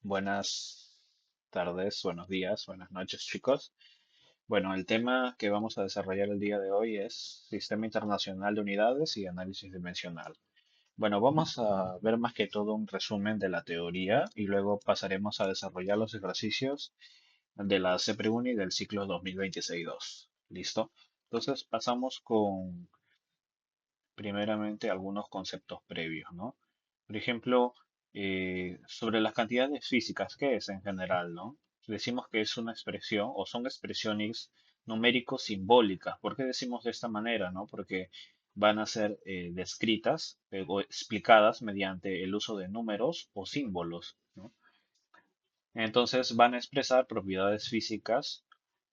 Buenas tardes, buenos días, buenas noches, chicos. Bueno, el tema que vamos a desarrollar el día de hoy es Sistema Internacional de Unidades y Análisis Dimensional. Bueno, vamos a ver más que todo un resumen de la teoría y luego pasaremos a desarrollar los ejercicios de la CPRUNI del ciclo 2026-2. ¿Listo? Entonces pasamos con primeramente algunos conceptos previos, ¿no? Por ejemplo, sobre las cantidades físicas, ¿qué es en general, no? Decimos que es una expresión o son expresiones numéricos simbólicas. ¿Por qué decimos de esta manera, no? Porque van a ser descritas o explicadas mediante el uso de números o símbolos, ¿no? Entonces van a expresar propiedades físicas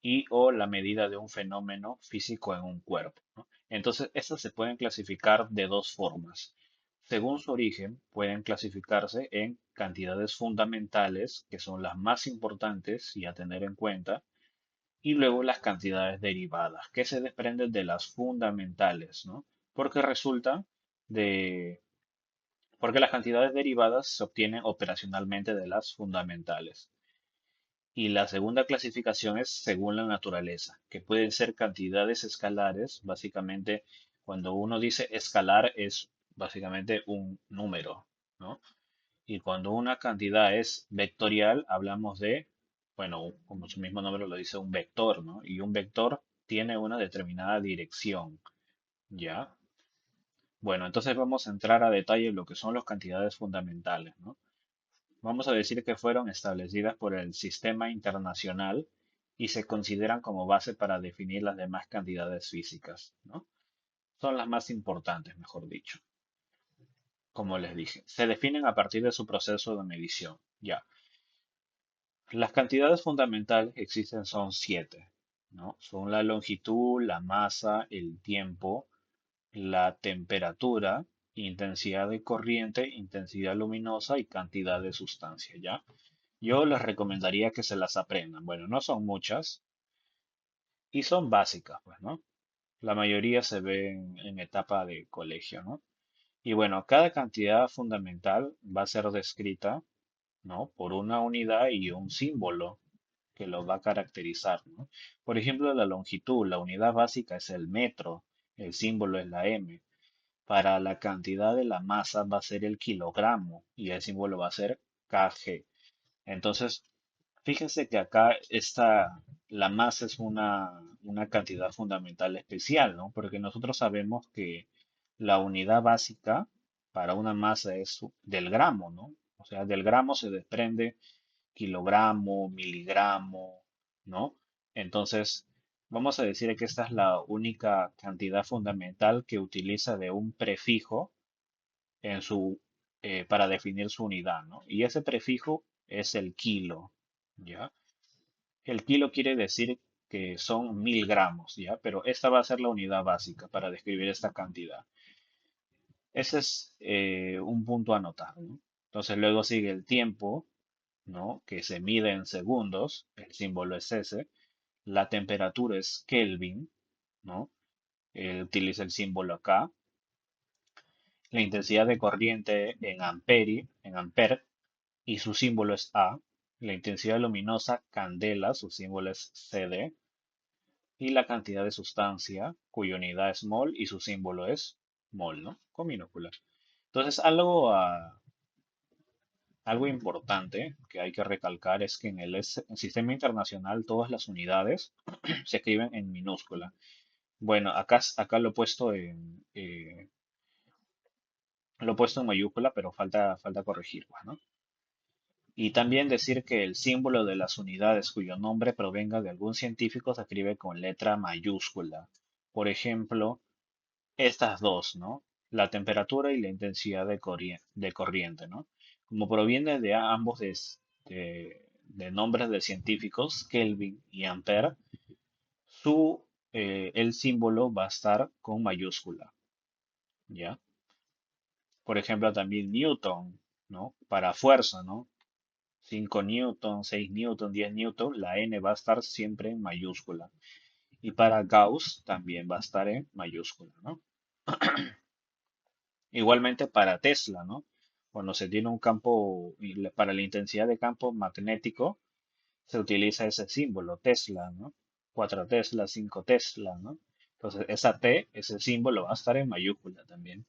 y o la medida de un fenómeno físico en un cuerpo, ¿no? Entonces, estas se pueden clasificar de dos formas. Según su origen, pueden clasificarse en cantidades fundamentales, que son las más importantes y a tener en cuenta, y luego las cantidades derivadas, que se desprenden de las fundamentales, ¿no? Porque resulta de, porque las cantidades derivadas se obtienen operacionalmente de las fundamentales. Y la segunda clasificación es según la naturaleza, que pueden ser cantidades escalares. Básicamente, cuando uno dice escalar es básicamente un número, ¿no? Y cuando una cantidad es vectorial, hablamos de, bueno, como su mismo nombre lo dice, un vector, ¿no? Y un vector tiene una determinada dirección, ¿ya? Bueno, entonces vamos a entrar a detalle en lo que son las cantidades fundamentales, ¿no? Vamos a decir que fueron establecidas por el sistema internacional y se consideran como base para definir las demás cantidades físicas, ¿no? Son las más importantes, mejor dicho. Como les dije, se definen a partir de su proceso de medición. Ya. Las cantidades fundamentales que existen son siete, ¿no? Son la longitud, la masa, el tiempo, la temperatura, intensidad de corriente, intensidad luminosa y cantidad de sustancia, ¿ya? Yo les recomendaría que se las aprendan. Bueno, no son muchas y son básicas, pues, ¿no? La mayoría se ven en etapa de colegio, ¿no? Y bueno, cada cantidad fundamental va a ser descrita, ¿no? Por una unidad y un símbolo que lo va a caracterizar, ¿no? Por ejemplo, la longitud, la unidad básica es el metro, el símbolo es la M. Para la cantidad de la masa va a ser el kilogramo y el símbolo va a ser kg. Entonces, fíjense que acá está, la masa es una cantidad fundamental especial, ¿no? Porque nosotros sabemos que la unidad básica para una masa es del gramo, ¿no? O sea, del gramo se desprende kilogramo, miligramo, ¿no? Entonces, vamos a decir que esta es la única cantidad fundamental que utiliza de un prefijo en para definir su unidad, ¿no? Y ese prefijo es el kilo, ¿ya? El kilo quiere decir que son 1000 gramos, ¿ya? Pero esta va a ser la unidad básica para describir esta cantidad. Ese es un punto a anotar, ¿no? Entonces luego sigue el tiempo, ¿no? Que se mide en segundos, el símbolo es ese. La temperatura es Kelvin, ¿no? Utiliza el símbolo acá. La intensidad de corriente en ampere, y su símbolo es A. La intensidad luminosa, candela, su símbolo es CD. Y la cantidad de sustancia, cuya unidad es mol y su símbolo es mol, ¿no? Con minúscula. Entonces, algo importante que hay que recalcar es que en el sistema internacional todas las unidades se escriben en minúscula. Bueno, acá lo he puesto en mayúscula, pero falta corregir, pues, ¿no? Y también decir que el símbolo de las unidades cuyo nombre provenga de algún científico se escribe con letra mayúscula. Por ejemplo, estas dos, ¿no? La temperatura y la intensidad de corriente, ¿no? Como proviene de ambos de nombres de científicos, Kelvin y Ampere, el símbolo va a estar con mayúscula, ¿ya? Por ejemplo, también Newton, ¿no? Para fuerza, ¿no? 5 newton, 6 newton, 10 newton, la n va a estar siempre en mayúscula. Y para Gauss también va a estar en mayúscula, ¿no? Igualmente para Tesla, ¿no? Cuando se tiene un campo, para la intensidad de campo magnético, se utiliza ese símbolo, Tesla, ¿no? 4 Tesla, 5 Tesla, ¿no? Entonces, esa T, ese símbolo va a estar en mayúscula también.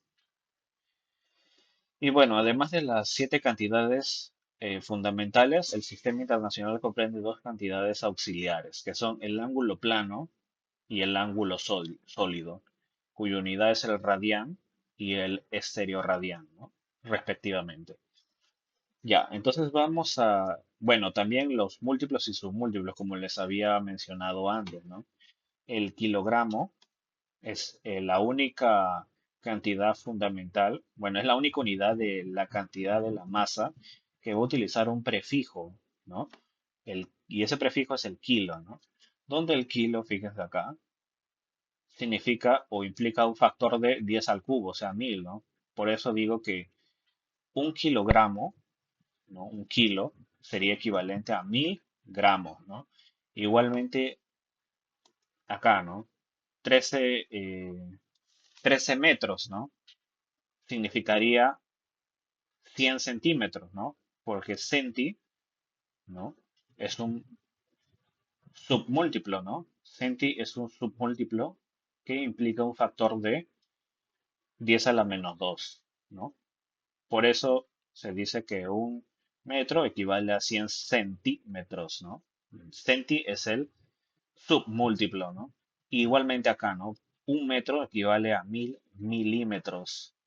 Y bueno, además de las 7 cantidades fundamentales, el sistema internacional comprende 2 cantidades auxiliares, que son el ángulo plano y el ángulo sólido, cuya unidad es el radián y el estereoradián, ¿no? Respectivamente. Ya, entonces vamos a, bueno, también los múltiplos y submúltiplos, como les había mencionado antes, ¿no? El kilogramo es la única cantidad fundamental, bueno, es la única unidad de la cantidad de la masa que va a utilizar un prefijo, ¿no? Y ese prefijo es el kilo, ¿no? Donde el kilo, fíjense acá, significa o implica un factor de 10 al cubo, o sea, 1000, ¿no? Por eso digo que un kilogramo, ¿no? Un kilo sería equivalente a 1000 gramos, ¿no? Igualmente acá, ¿no? 13, 13 metros, ¿no? Significaría 100 centímetros, ¿no? Porque centi, ¿no? Es un submúltiplo, ¿no? Centi es un submúltiplo que implica un factor de 10 a la menos 2, ¿no? Por eso se dice que un metro equivale a 100 centímetros, ¿no? Centi es el submúltiplo, ¿no? Igualmente acá, ¿no? Un metro equivale a 1000 milímetros.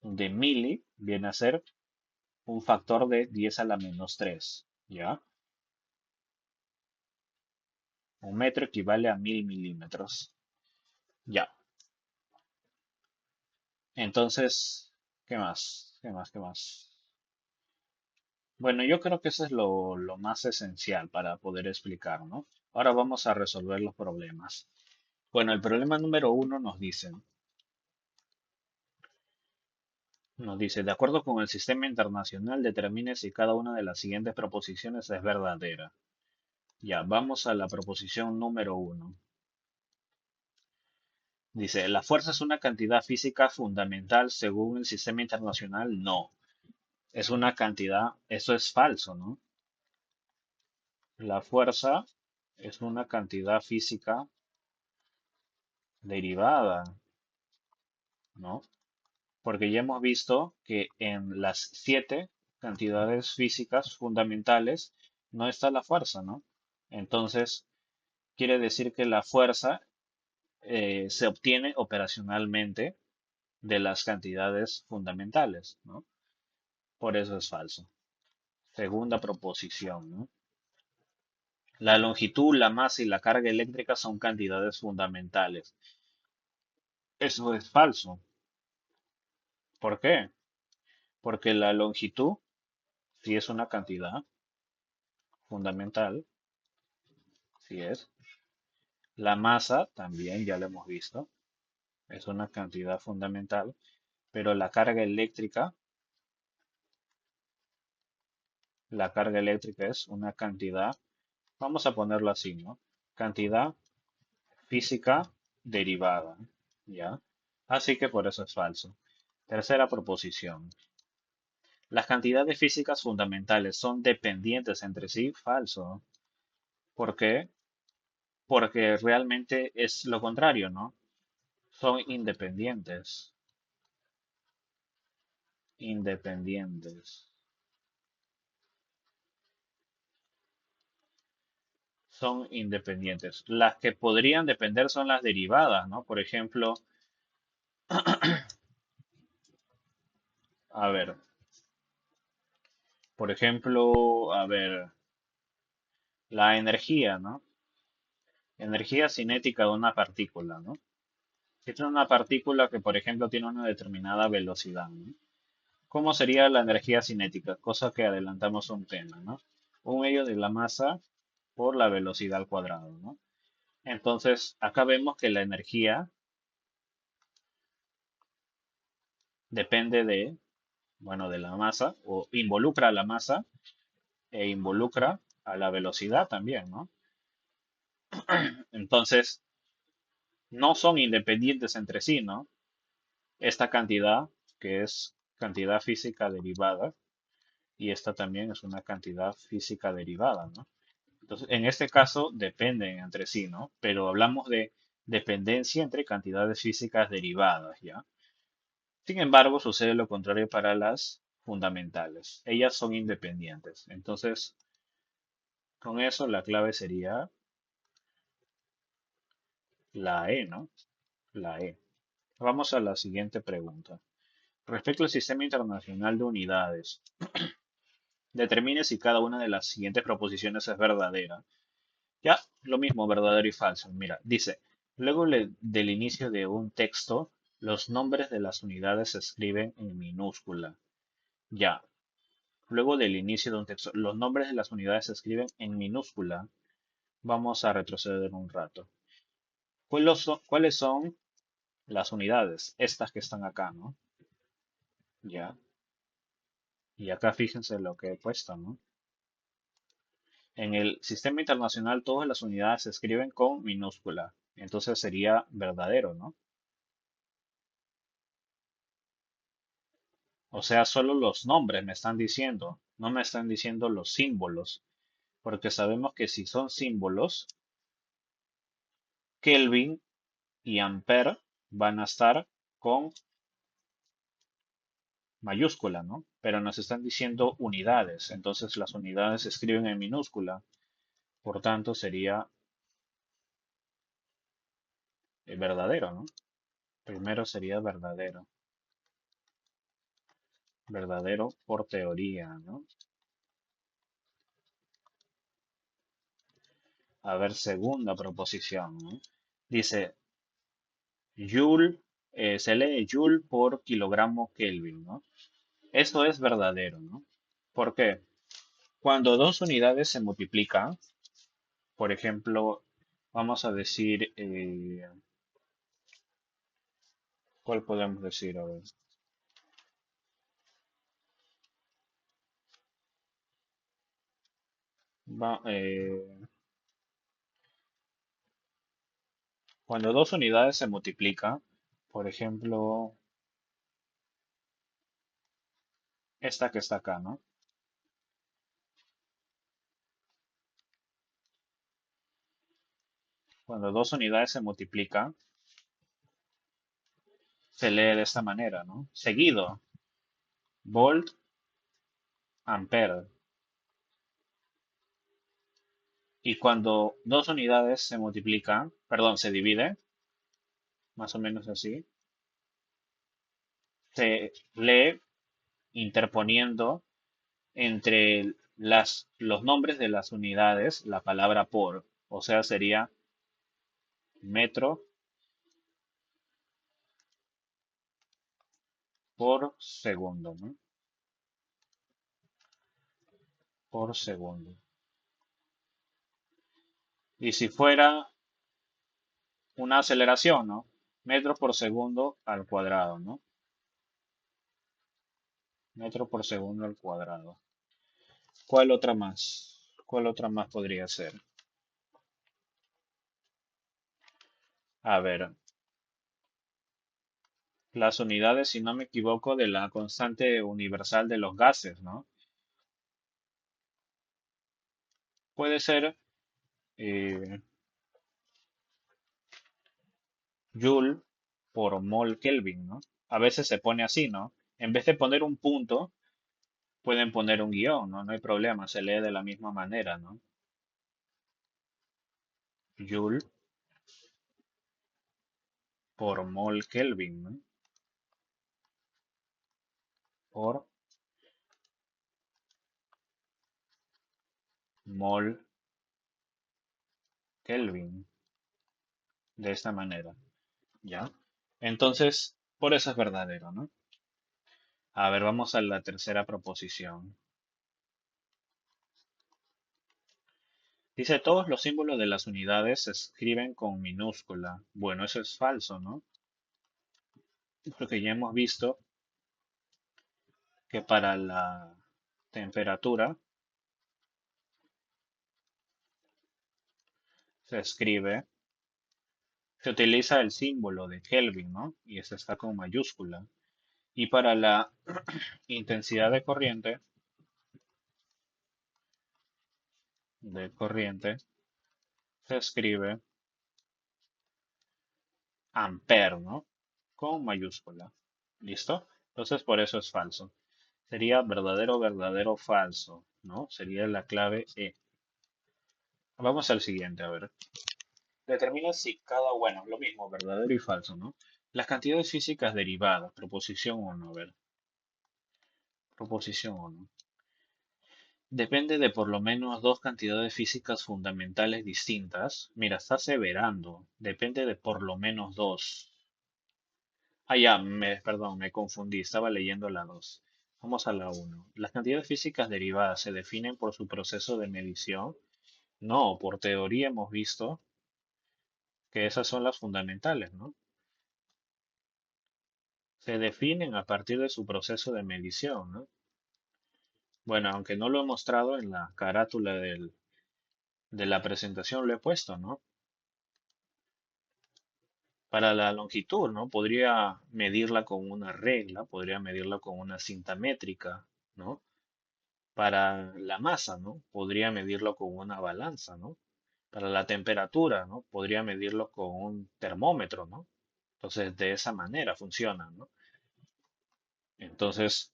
De mili viene a ser un factor de 10 a la menos 3, ¿ya? Un metro equivale a 1000 milímetros, ya. Entonces, ¿qué más? ¿Qué más? ¿Qué más? Bueno, yo creo que eso es lo más esencial para poder explicar, ¿no? Ahora vamos a resolver los problemas. Bueno, el problema número uno nos dice, de acuerdo con el sistema internacional, determine si cada una de las siguientes proposiciones es verdadera. Ya, vamos a la proposición número uno. Dice, ¿la fuerza es una cantidad física fundamental según el sistema internacional? No, es una cantidad, eso es falso, ¿no? La fuerza es una cantidad física derivada, ¿no? Porque ya hemos visto que en las 7 cantidades físicas fundamentales no está la fuerza, ¿no? Entonces, quiere decir que la fuerza se obtiene operacionalmente de las cantidades fundamentales, ¿no? Por eso es falso. Segunda proposición, ¿no? La longitud, la masa y la carga eléctrica son cantidades fundamentales. Eso es falso. ¿Por qué? Porque la longitud sí es una cantidad fundamental, sí es. La masa también, ya lo hemos visto, es una cantidad fundamental, pero la carga eléctrica es una cantidad, vamos a ponerlo así, ¿no? Cantidad física derivada, ¿ya? Así que por eso es falso. Tercera proposición. Las cantidades físicas fundamentales son dependientes entre sí. Falso. ¿Por qué? Porque realmente es lo contrario, ¿no? Son independientes. Independientes. Son independientes. Las que podrían depender son las derivadas, ¿no? Por ejemplo, a ver, a ver, la energía, ¿no? Energía cinética de una partícula, ¿no? Si tiene una partícula que, por ejemplo, tiene una determinada velocidad, ¿no? ¿Cómo sería la energía cinética? Cosa que adelantamos un tema, ¿no? Un medio de la masa por la velocidad al cuadrado, ¿no? Entonces, acá vemos que la energía depende de, bueno, de la masa, o involucra a la masa e involucra a la velocidad también, ¿no? Entonces, no son independientes entre sí, ¿no? Esta cantidad, que es cantidad física derivada y esta también es una cantidad física derivada, ¿no? Entonces, en este caso dependen entre sí, ¿no? Pero hablamos de dependencia entre cantidades físicas derivadas, ¿ya? Sin embargo, sucede lo contrario para las fundamentales. Ellas son independientes. Entonces, con eso la clave sería la E, ¿no? La E. Vamos a la siguiente pregunta. Respecto al sistema internacional de unidades, determine si cada una de las siguientes proposiciones es verdadera. Ya, lo mismo, verdadero y falso. Mira, dice, luego del inicio de un texto, los nombres de las unidades se escriben en minúscula. Ya, luego del inicio de un texto, los nombres de las unidades se escriben en minúscula. Vamos a retroceder un rato. ¿Cuáles son las unidades? Estas que están acá, ¿no? Ya. Y acá fíjense lo que he puesto, ¿no? En el sistema internacional todas las unidades se escriben con minúscula. Entonces sería verdadero, ¿no? O sea, solo los nombres me están diciendo, no me están diciendo los símbolos, porque sabemos que si son símbolos, Kelvin y Ampere van a estar con mayúscula, ¿no? Pero nos están diciendo unidades, entonces las unidades se escriben en minúscula, por tanto sería verdadero, ¿no? Primero sería verdadero, verdadero por teoría, ¿no? A ver, segunda proposición, ¿no? Dice, Joule, se lee Joule por kilogramo Kelvin, ¿no? Esto es verdadero, ¿no? ¿Por qué? Cuando dos unidades se multiplican, por ejemplo, vamos a decir, ¿cuál podemos decir? A ver, va- eh, cuando dos unidades se multiplican, por ejemplo, esta que está acá, ¿no? Cuando dos unidades se multiplican, se lee de esta manera, ¿no? Seguido, volt, ampere. Y cuando dos unidades se multiplican, perdón, se dividen, más o menos así, se lee interponiendo entre los nombres de las unidades la palabra por. O sea, sería metro por segundo, ¿no? Por segundo. Y si fuera una aceleración, ¿no? Metro por segundo al cuadrado, ¿no? Metro por segundo al cuadrado. ¿Cuál otra más? ¿Cuál otra más podría ser? A ver, las unidades, si no me equivoco, de la constante universal de los gases, ¿no? Puede ser eh, Joule por mol Kelvin, ¿no? A veces se pone así, ¿no? En vez de poner un punto, pueden poner un guión, ¿no? No hay problema, se lee de la misma manera, ¿no? Joule por mol Kelvin, ¿no? Por mol Kelvin, de esta manera, ¿ya? Entonces, por eso es verdadero, ¿no? A ver, vamos a la tercera proposición. Dice, todos los símbolos de las unidades se escriben con minúscula. Bueno, eso es falso, ¿no? Porque ya hemos visto que para la temperatura se escribe, se utiliza el símbolo de Kelvin, ¿no? Y este está con mayúscula. Y para la intensidad de corriente se escribe ampere, ¿no? Con mayúscula. ¿Listo? Entonces por eso es falso. Sería verdadero, verdadero, falso, ¿no? Sería la clave E. Vamos al siguiente, a ver. Determina si bueno, lo mismo, verdadero y falso, ¿no? Las cantidades físicas derivadas, proposición uno, a ver, proposición uno. Depende de por lo menos dos cantidades físicas fundamentales distintas. Mira, está aseverando. Depende de por lo menos dos. Ah, ya, perdón, me confundí. Estaba leyendo la dos. Vamos a la uno. Las cantidades físicas derivadas se definen por su proceso de medición. No, por teoría hemos visto que esas son las fundamentales, ¿no? Se definen a partir de su proceso de medición, ¿no? Bueno, aunque no lo he mostrado en la carátula de la presentación, lo he puesto, ¿no? Para la longitud, ¿no? Podría medirla con una regla, podría medirla con una cinta métrica, ¿no? Para la masa, ¿no? Podría medirlo con una balanza, ¿no? Para la temperatura, ¿no? Podría medirlo con un termómetro, ¿no? Entonces, de esa manera funciona, ¿no? Entonces,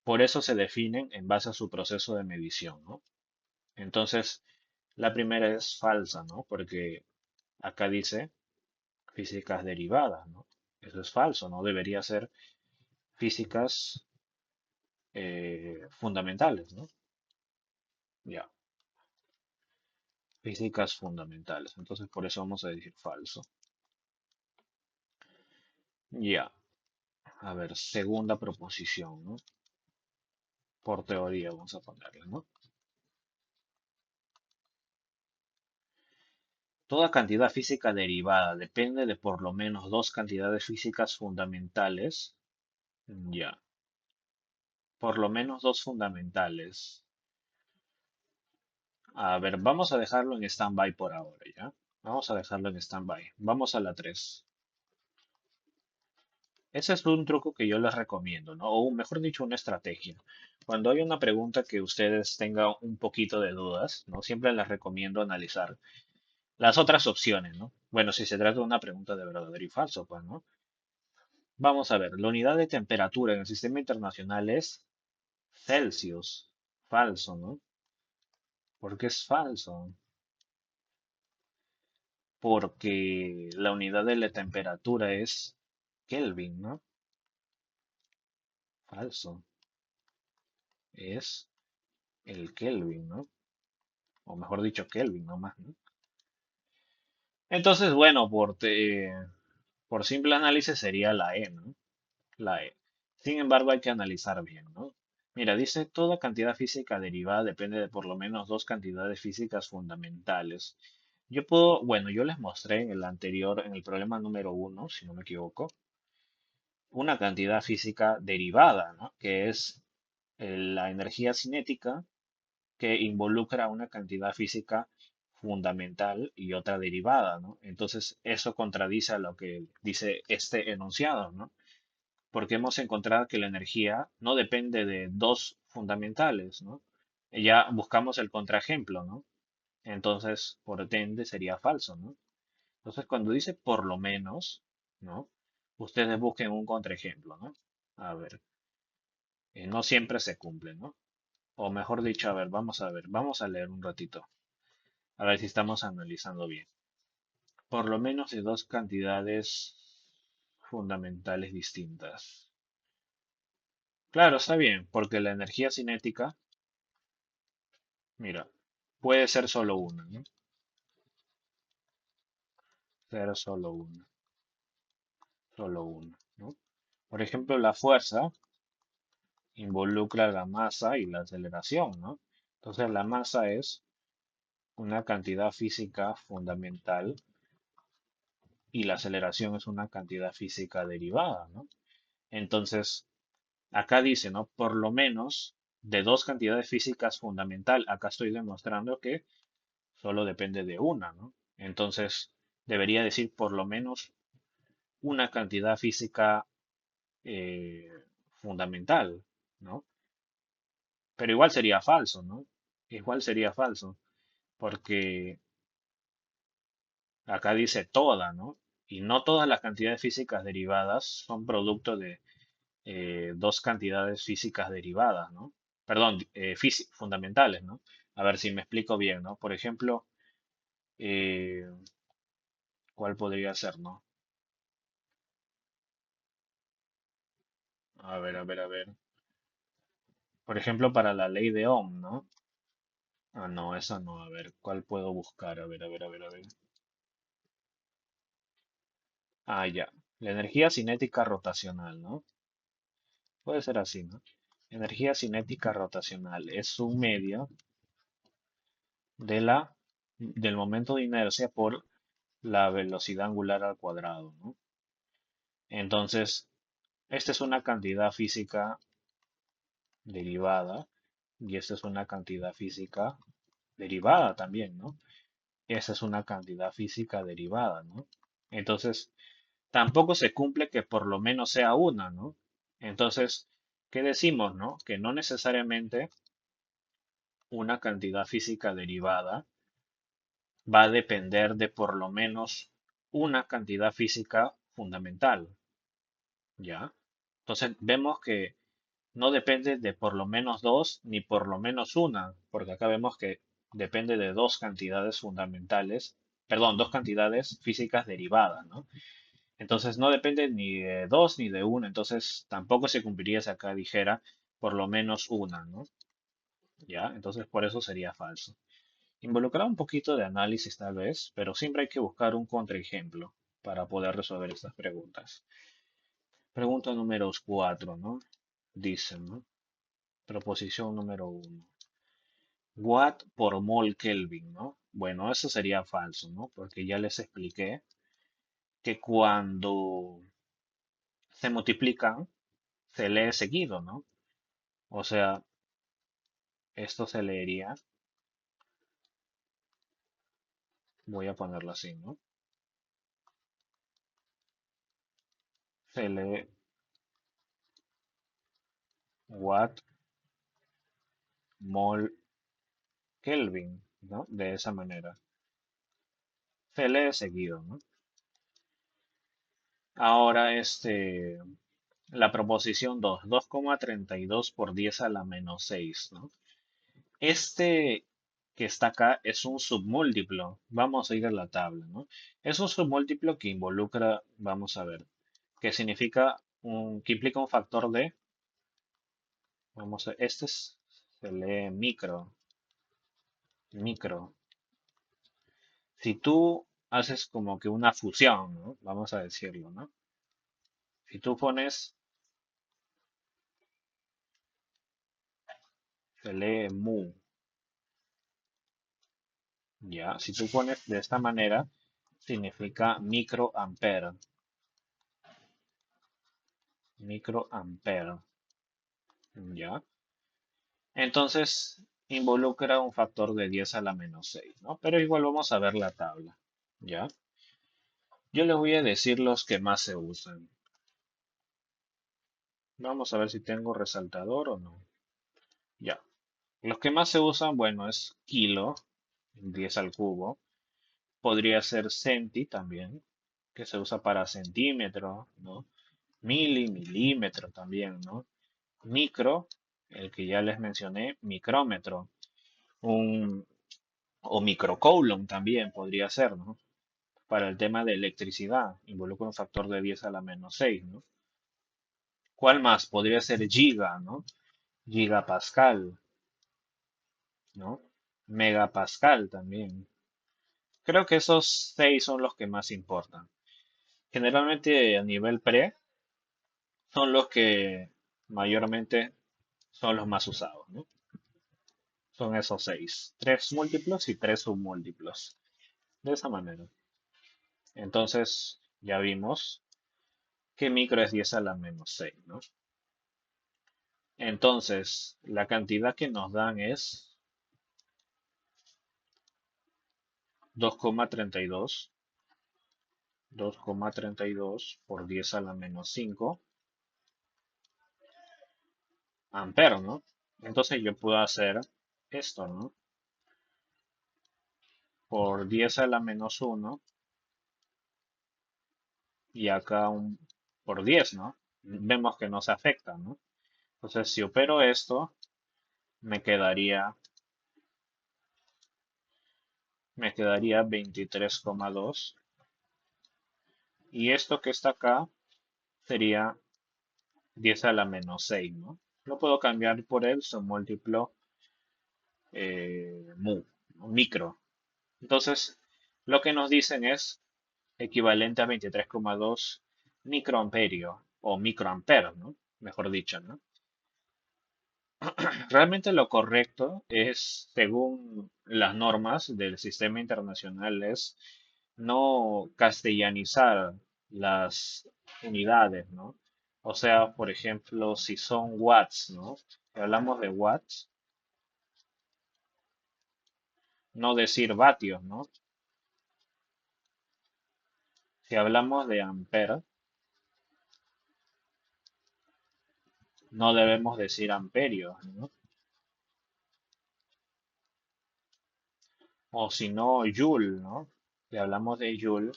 por eso se definen en base a su proceso de medición, ¿no? Entonces, la primera es falsa, ¿no? Porque acá dice físicas derivadas, ¿no? Eso es falso, no debería ser físicas fundamentales, ¿no? Ya, físicas fundamentales. Entonces, por eso vamos a decir falso. Ya, a ver, segunda proposición, ¿no? Por teoría vamos a ponerle, ¿no? Toda cantidad física derivada depende de por lo menos dos cantidades físicas fundamentales. Ya, por lo menos dos fundamentales. A ver, vamos a dejarlo en stand-by por ahora, ¿ya? Vamos a dejarlo en stand-by. Vamos a la 3. Ese es un truco que yo les recomiendo, ¿no? O mejor dicho, una estrategia. Cuando hay una pregunta que ustedes tengan un poquito de dudas, ¿no? Siempre les recomiendo analizar las otras opciones, ¿no? Bueno, si se trata de una pregunta de verdadero y falso, pues, ¿no? Vamos a ver, la unidad de temperatura en el sistema internacional es Celsius. Falso, ¿no? ¿Por qué es falso? Porque la unidad de la temperatura es Kelvin, ¿no? Falso. Es el Kelvin, ¿no? O mejor dicho, Kelvin, no más, ¿no? Entonces, bueno, por simple análisis sería la E, ¿no? La E. Sin embargo, hay que analizar bien, ¿no? Mira, dice toda cantidad física derivada depende de por lo menos dos cantidades físicas fundamentales. Bueno, yo les mostré en el anterior, en el problema número uno, si no me equivoco, una cantidad física derivada, ¿no? Que es la energía cinética que involucra una cantidad física fundamental y otra derivada, ¿no? Entonces, eso contradice a lo que dice este enunciado, ¿no? Porque hemos encontrado que la energía no depende de dos fundamentales, ¿no? Ya buscamos el contraejemplo, ¿no? Entonces, por ende, sería falso, ¿no? Entonces, cuando dice por lo menos, ¿no? Ustedes busquen un contraejemplo, ¿no? A ver, no siempre se cumple, ¿no? O mejor dicho, a ver, vamos a leer un ratito, a ver si estamos analizando bien. Por lo menos de dos cantidades fundamentales distintas. Claro, está bien, porque la energía cinética, mira, puede ser solo una, ¿no? Ser solo una, ¿no? Por ejemplo, la fuerza involucra la masa y la aceleración, ¿no? Entonces, la masa es una cantidad física fundamental y la aceleración es una cantidad física derivada, ¿no? Entonces, acá dice, ¿no? Por lo menos de dos cantidades físicas fundamental. Acá estoy demostrando que solo depende de una, ¿no? Entonces, debería decir por lo menos una cantidad física eh, fundamental, ¿no? Pero igual sería falso, ¿no? Igual sería falso, porque acá dice toda, ¿no? Y no todas las cantidades físicas derivadas son producto de dos cantidades físicas derivadas, ¿no? Perdón, fundamentales, ¿no? A ver si me explico bien, ¿no? Por ejemplo, eh, ¿cuál podría ser, no? A ver, a ver, a ver. Por ejemplo, para la ley de Ohm, ¿no? Ah, no, esa no. A ver, ¿cuál puedo buscar? A ver, a ver, a ver, a ver. Ah, ya. La energía cinética rotacional, ¿no? Puede ser así, ¿no? Energía cinética rotacional es un medio del momento de inercia por la velocidad angular al cuadrado, ¿no? Entonces, esta es una cantidad física derivada y esta es una cantidad física derivada también, ¿no? Esa es una cantidad física derivada, ¿no? Entonces, tampoco se cumple que por lo menos sea una, ¿no? Entonces, ¿qué decimos, no? Que no necesariamente una cantidad física derivada va a depender de por lo menos una cantidad física fundamental, ¿ya? Entonces, vemos que no depende de por lo menos dos ni por lo menos una, porque acá vemos que depende de dos cantidades fundamentales, perdón, dos cantidades físicas derivadas, ¿no? Entonces no depende ni de dos ni de una, entonces tampoco se cumpliría si acá dijera por lo menos una, ¿no? ¿Ya? Entonces por eso sería falso. Involucrar un poquito de análisis tal vez, pero siempre hay que buscar un contraejemplo para poder resolver estas preguntas. Pregunta número 4, ¿no? Dicen, ¿no? Proposición número uno. Watt por mol Kelvin, ¿no? Bueno, eso sería falso, ¿no? Porque ya les expliqué que cuando se multiplican, se lee seguido, ¿no? O sea, esto se leería, voy a ponerlo así, ¿no? Se lee Watt mol Kelvin, ¿no? De esa manera. Se lee seguido, ¿no? Ahora, la proposición 2,32 por 10 a la menos 6, ¿no? Este que está acá es un submúltiplo. Vamos a ir a la tabla, ¿no? Es un submúltiplo que involucra, vamos a ver, que significa que implica un factor de, vamos a, se lee micro. Si tú haces como que una fusión, ¿no? Vamos a decirlo, ¿no? Si tú pones, se lee mu, ¿ya? Si tú pones de esta manera, significa microampere, ¿ya? Entonces, involucra un factor de 10 a la menos 6, ¿no? Pero igual vamos a ver la tabla, ¿ya? Yo les voy a decir los que más se usan. Vamos a ver si tengo resaltador o no. Ya. Los que más se usan, bueno, es kilo, 10 al cubo. Podría ser centi también, que se usa para centímetro, ¿no? Milímetro también, ¿no? Micro, el que ya les mencioné, micrómetro. Un, o microcoulomb también podría ser, ¿no? Para el tema de electricidad, involucra un factor de 10 a la menos 6, ¿no? ¿Cuál más? Podría ser giga, ¿no? Gigapascal, ¿no? Megapascal también. Creo que esos seis son los que más importan. Generalmente a nivel pre son los que mayormente son los más usados, ¿no? Son esos seis. Tres múltiplos y tres submúltiplos. De esa manera. Entonces, ya vimos que micro es 10 a la menos 6, ¿no? Entonces, la cantidad que nos dan es 2,32. 2,32 por 10 a la menos 5 amperes, ¿no? Entonces yo puedo hacer esto, ¿no? Por 10 a la menos uno y acá por 10, ¿no? Vemos que no se afecta, ¿no? Entonces si opero esto, me quedaría, me quedaría 23,2 y esto que está acá sería 10 a la menos 6, ¿no? Lo puedo cambiar por el submúltiplo mu, ¿no? Micro. Entonces, lo que nos dicen es equivalente a 23,2 microamperios o microamperes, ¿no? Mejor dicho, ¿no? Realmente lo correcto es, según las normas del sistema internacional, es no castellanizar las unidades, ¿no? O sea, por ejemplo, si son watts, ¿no? Si hablamos de watts, no decir vatios, ¿no? Si hablamos de ampere, no debemos decir amperios, ¿no? O si no, joule, ¿no? Si hablamos de joule,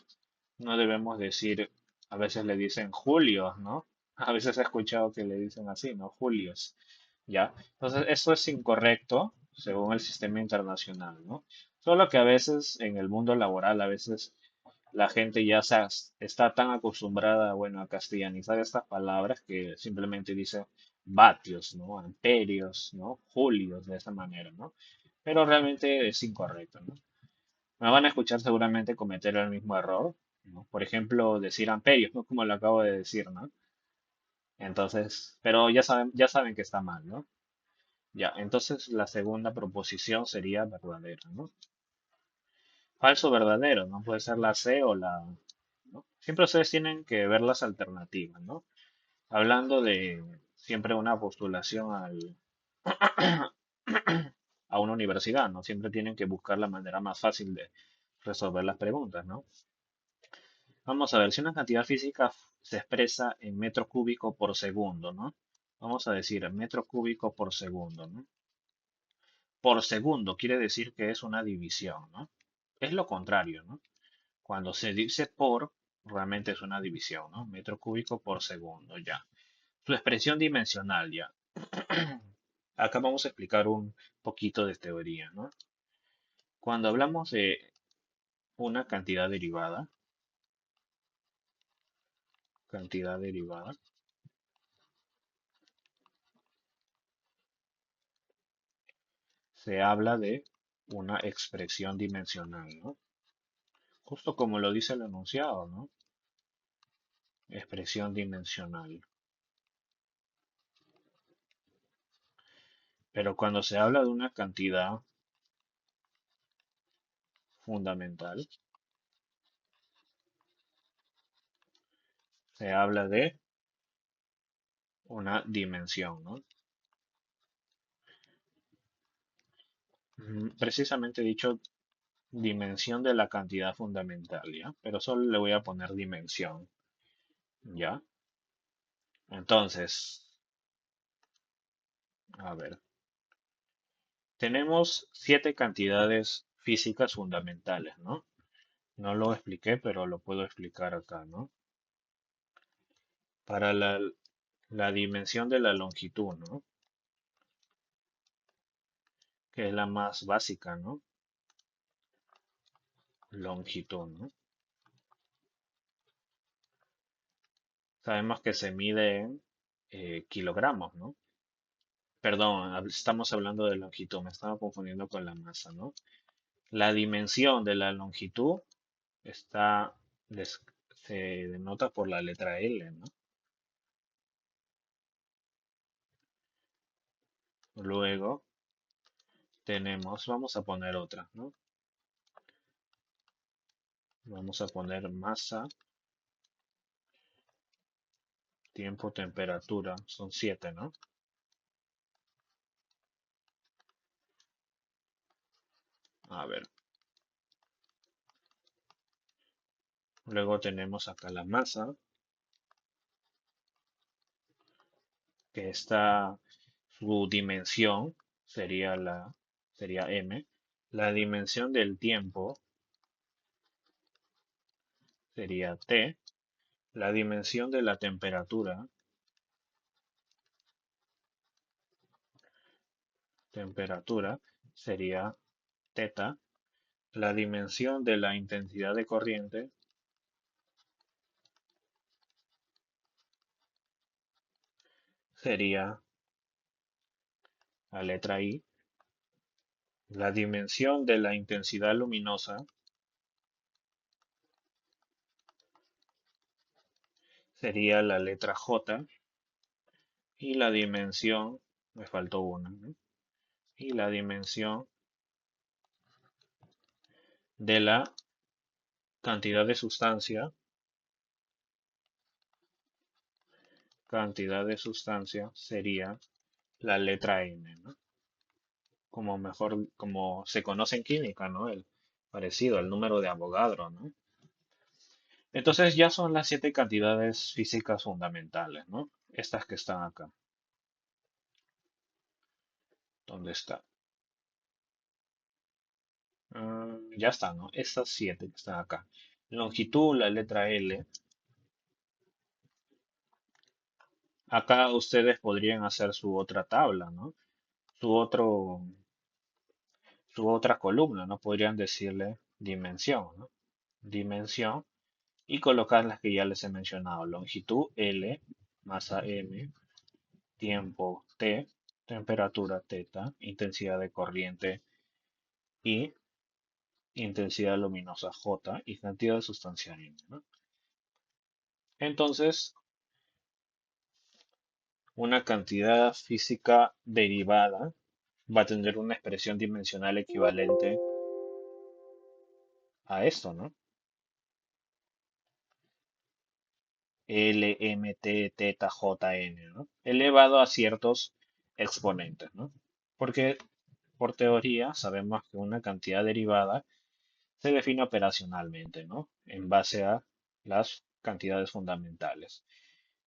no debemos decir, a veces le dicen julios, ¿no? A veces he escuchado que le dicen así, ¿no? Julios, ¿ya? Entonces, eso es incorrecto según el sistema internacional, ¿no? Solo que a veces en el mundo laboral, a veces la gente ya está tan acostumbrada, bueno, a castellanizar estas palabras que simplemente dice vatios, ¿no? Amperios, ¿no? Julios, de esa manera, ¿no? Pero realmente es incorrecto, ¿no? Me van a escuchar seguramente cometer el mismo error, ¿no? Por ejemplo, decir amperios, ¿no? Como lo acabo de decir, ¿no? Entonces, pero ya saben que está mal, ¿no? Ya, entonces la segunda proposición sería verdadera, ¿no? Falso verdadero, ¿no? Puede ser la C o la, ¿no? Siempre ustedes tienen que ver las alternativas, ¿no? Hablando de siempre una postulación a una universidad, ¿no? Siempre tienen que buscar la manera más fácil de resolver las preguntas, ¿no? Vamos a ver, si una cantidad física se expresa en metro cúbico por segundo, ¿no? Vamos a decir metro cúbico por segundo, ¿no? Por segundo quiere decir que es una división, ¿no? Es lo contrario, ¿no? Cuando se dice por, realmente es una división, ¿no? Metro cúbico por segundo, ya. Su expresión dimensional, ya. Acá vamos a explicar un poquito de teoría, ¿no? Cuando hablamos de una cantidad derivada, se habla de una expresión dimensional, ¿no? Justo como lo dice el enunciado, ¿no? Expresión dimensional. Pero cuando se habla de una cantidad fundamental, se habla de una dimensión, ¿no? Precisamente dicho dimensión de la cantidad fundamental, ¿ya? Pero solo le voy a poner dimensión, ¿ya? Entonces, a ver, tenemos 7 cantidades físicas fundamentales, ¿no? No lo expliqué, pero lo puedo explicar acá, ¿no? Para la dimensión de la longitud, ¿no? Que es la más básica, ¿no? Longitud, ¿no? Sabemos que se mide en kilogramos, ¿no? Perdón, estamos hablando de longitud, me estaba confundiendo con la masa, ¿no? La dimensión de la longitud está, des- se denota por la letra L, ¿no? Luego tenemos, vamos a poner otra, ¿no? Vamos a poner masa, tiempo, temperatura, son 7, ¿no? A ver, luego tenemos acá la masa, que está Su dimensión sería m. La dimensión del tiempo sería t. La dimensión de la temperatura sería teta. La dimensión de la intensidad de corriente sería la letra I. La dimensión de la intensidad luminosa sería la letra J. Y la dimensión, me faltó una, ¿no? Y la dimensión de la cantidad de sustancia sería la letra N, ¿no? Como se conoce en química, ¿no? El parecido al número de Avogadro, ¿no? Entonces ya son las 7 cantidades físicas fundamentales, ¿no? Estas que están acá. ¿Dónde está? Ya está, ¿no? Estas 7 que están acá. Longitud, la letra L. Acá ustedes podrían hacer su otra tabla, ¿no? Su otro, su otra columna, ¿no? Podrían decirle dimensión, ¿no? Dimensión y colocar las que ya les he mencionado. Longitud L, masa M, tiempo T, temperatura teta, intensidad de corriente I, intensidad luminosa J y cantidad de sustancia N, ¿no? Entonces, una cantidad física derivada va a tener una expresión dimensional equivalente a esto, ¿no? L, M, T, teta, J, N, ¿no? Elevado a ciertos exponentes, ¿no? Porque por teoría sabemos que una cantidad derivada se define operacionalmente, ¿no? En base a las cantidades fundamentales.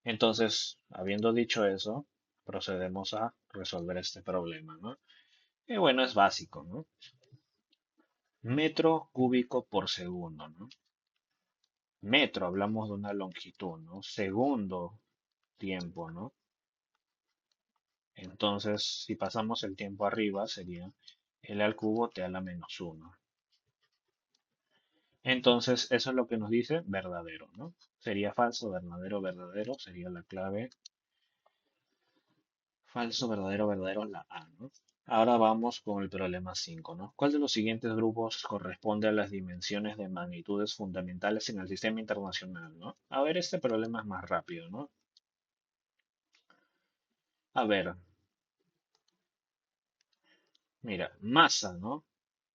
Entonces, habiendo dicho eso, procedemos a resolver este problema, ¿no? Y bueno, es básico, ¿no? Metro cúbico por segundo, ¿no? Metro, hablamos de una longitud, ¿no? Segundo, tiempo, ¿no? Entonces, si pasamos el tiempo arriba, sería L al cubo T a la menos uno. Entonces, eso es lo que nos dice verdadero, ¿no? Sería falso, verdadero, verdadero, sería la clave. Falso, verdadero, verdadero, la A, ¿no? Ahora vamos con el problema 5, ¿no? ¿Cuál de los siguientes grupos corresponde a las dimensiones de magnitudes fundamentales en el sistema internacional, ¿no? A ver, este problema es más rápido, ¿no? A ver, mira, masa, ¿no?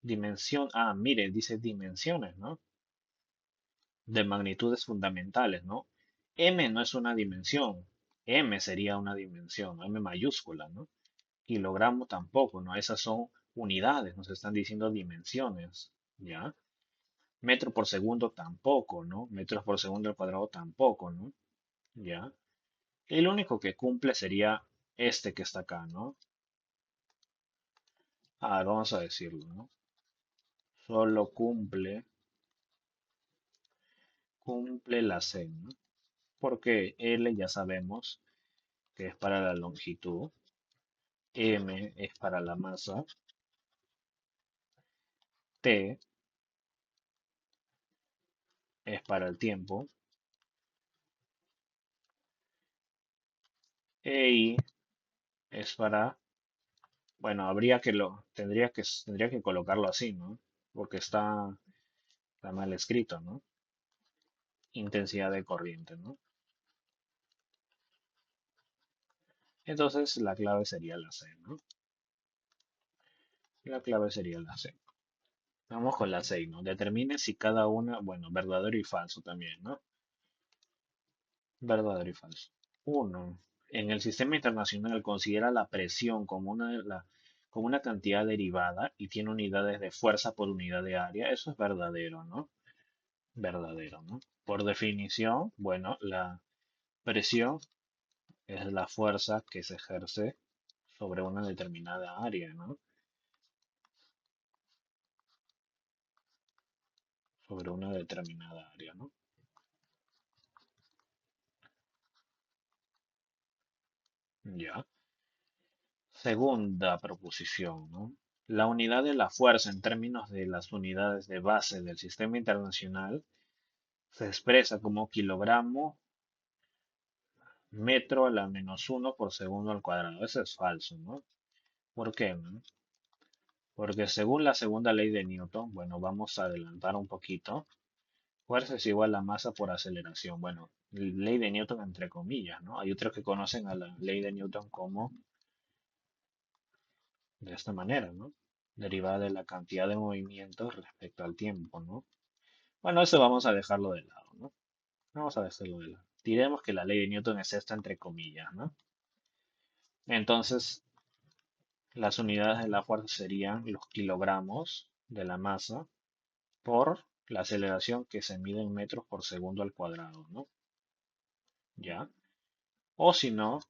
Dimensión, mire, dice dimensiones, ¿no? De magnitudes fundamentales, ¿no? M no es una dimensión, M sería una dimensión, M mayúscula, ¿no? Kilogramo tampoco, ¿no? Esas son unidades, nos están diciendo dimensiones, ¿ya? Metro por segundo tampoco, ¿no? Metros por segundo al cuadrado tampoco, ¿no? ¿Ya? El único que cumple sería este que está acá, ¿no? Vamos a decirlo, ¿no? Solo cumple la C, ¿no? Porque L ya sabemos que es para la longitud, M es para la masa, T es para el tiempo, e I es para, bueno, tendría que colocarlo así, ¿no? Porque está mal escrito, ¿no? Intensidad de corriente, ¿no? Entonces la clave sería la C, ¿no? La clave sería la C. Vamos con la 6, ¿no? Determine si cada una, bueno, verdadero y falso también, ¿no? Verdadero y falso. Uno, en el sistema internacional considera la presión como una cantidad derivada y tiene unidades de fuerza por unidad de área. Eso es verdadero, ¿no? Verdadero, ¿no? Por definición, bueno, la presión es la fuerza que se ejerce sobre una determinada área, ¿no? Sobre una determinada área, ¿no? Ya. Segunda proposición, ¿no? La unidad de la fuerza en términos de las unidades de base del sistema internacional se expresa como kilogramo metro a la menos uno por segundo al cuadrado. Eso es falso, ¿no? ¿Por qué, no? Porque según la segunda ley de Newton, bueno, vamos a adelantar un poquito. Fuerza es igual a masa por aceleración. Bueno, ley de Newton entre comillas, ¿no? Hay otros que conocen a la ley de Newton como de esta manera, ¿no? Derivada de la cantidad de movimientos respecto al tiempo, ¿no? Bueno, eso vamos a dejarlo de lado, ¿no? Vamos a dejarlo de lado. Diremos que la ley de Newton es esta entre comillas, ¿no? Entonces, las unidades de la fuerza serían los kilogramos de la masa por la aceleración que se mide en metros por segundo al cuadrado, ¿no? ¿Ya? O si no,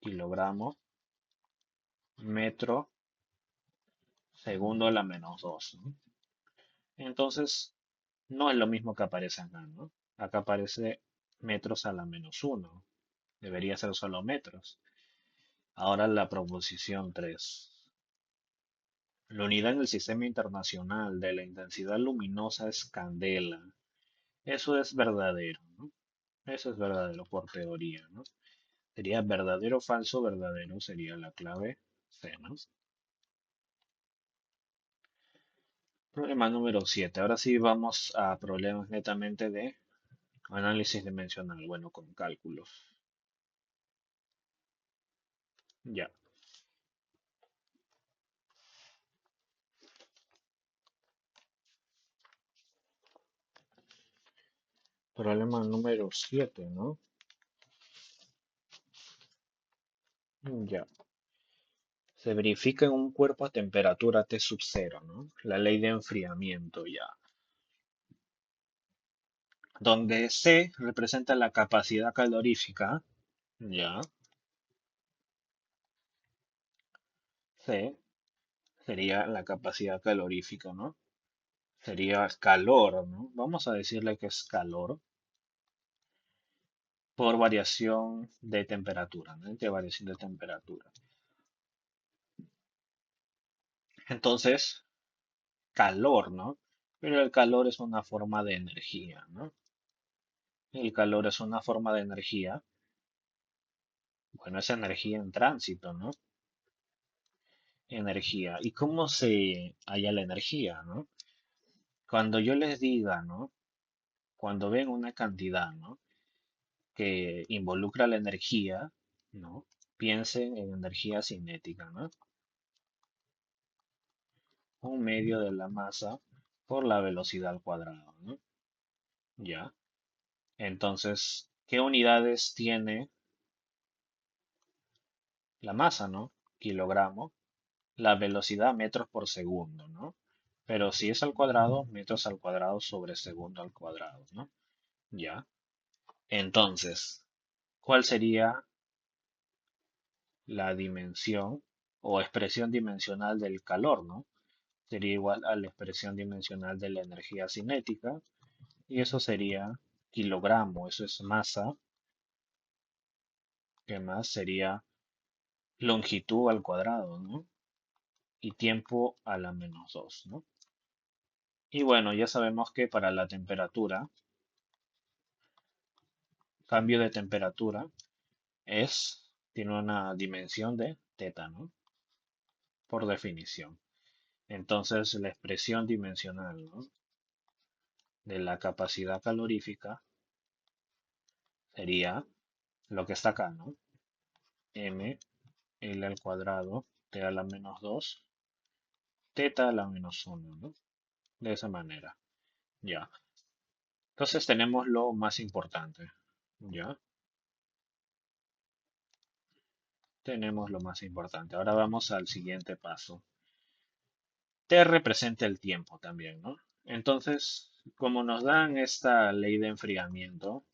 kilogramos metro segundo a la menos 2, ¿no? Entonces, no es lo mismo que aparece acá, ¿no? Acá aparece metros a la menos uno. Debería ser solo metros. Ahora la proposición 3. La unidad en el sistema internacional de la intensidad luminosa es candela. Eso es verdadero, ¿no? Eso es verdadero por teoría, ¿no? Sería verdadero, falso, verdadero sería la clave C, ¿no? Problema número 7. Ahora sí vamos a problemas netamente de análisis dimensional, bueno, con cálculos. Ya. Problema número 7, ¿no? Ya. Se verifica en un cuerpo a temperatura T sub cero, ¿no? La ley de enfriamiento ya. Donde C representa la capacidad calorífica, ya. C sería la capacidad calorífica, ¿no? Sería calor, ¿no? Vamos a decirle que es calor por variación de temperatura, ¿no? De variación de temperatura. Entonces, calor, ¿no? Pero el calor es una forma de energía, ¿no? El calor es una forma de energía. Bueno, es energía en tránsito, ¿no? Energía. ¿Y cómo se halla la energía, no? Cuando yo les diga, ¿no? Cuando ven una cantidad, ¿no? Que involucra la energía, ¿no? Piensen en energía cinética, ¿no? Un medio de la masa por la velocidad al cuadrado, ¿no? Ya. Entonces, ¿qué unidades tiene la masa, ¿no? Kilogramo. La velocidad metros por segundo, ¿no? Pero si es al cuadrado, metros al cuadrado sobre segundo al cuadrado, ¿no? Ya. Entonces, ¿cuál sería la dimensión o expresión dimensional del calor, ¿no? Sería igual a la expresión dimensional de la energía cinética y eso sería kilogramo, eso es masa, que más sería longitud al cuadrado, ¿no? Y tiempo a la menos 2, ¿no? Y bueno, ya sabemos que para la temperatura, cambio de temperatura tiene una dimensión de teta, ¿no? Por definición. Entonces, la expresión dimensional, ¿no? De la capacidad calorífica sería lo que está acá, ¿no? M, L al cuadrado, T a la menos 2, teta a la menos 1, ¿no? De esa manera, ya. Entonces tenemos lo más importante, ¿ya? Tenemos lo más importante. Ahora vamos al siguiente paso. T representa el tiempo también, ¿no? Entonces, como nos dan esta ley de enfriamiento,